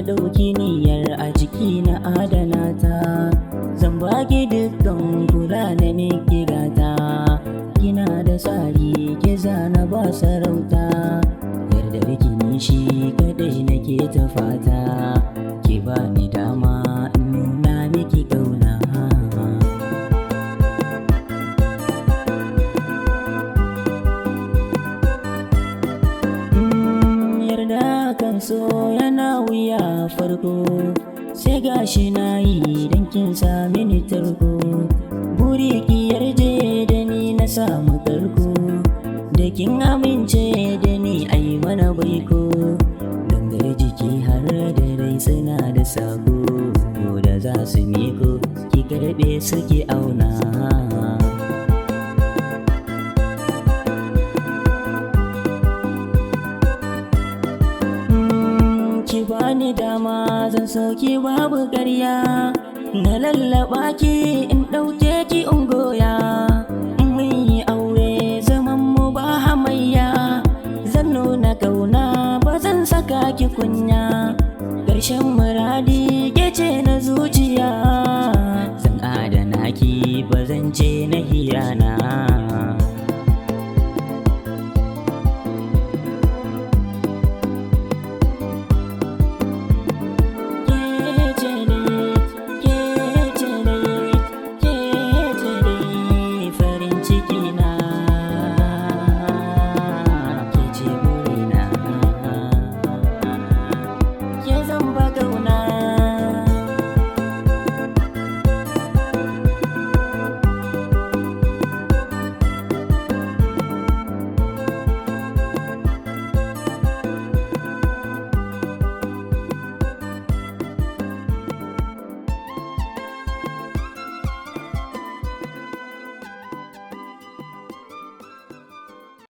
ɗauki niyyar a jiki na adana ta, zan baki dukkan kula na miki gata. Kina da tsari ki zana ba sarauta, yarda biki shi kadai nake ta fata. Ki bani dama in nuna miki ƙauna. Kan so yana wuya farko, sai gashi na yi don kin sami ni tarko. Buri ki yarje da ni na samu karko, da kin amince da ni ai mana baiko. Dangar jiki har da rai suna da sako, da za su miko ki karɓe su ki auna. Ki bani dama zan soki babu ƙarya, na lallaba ki in ɗauke ki in goya. In mun yi aure zaman mu ba hamayya, zan nuna ƙauna ba zan saka ki kunya. Ƙarshen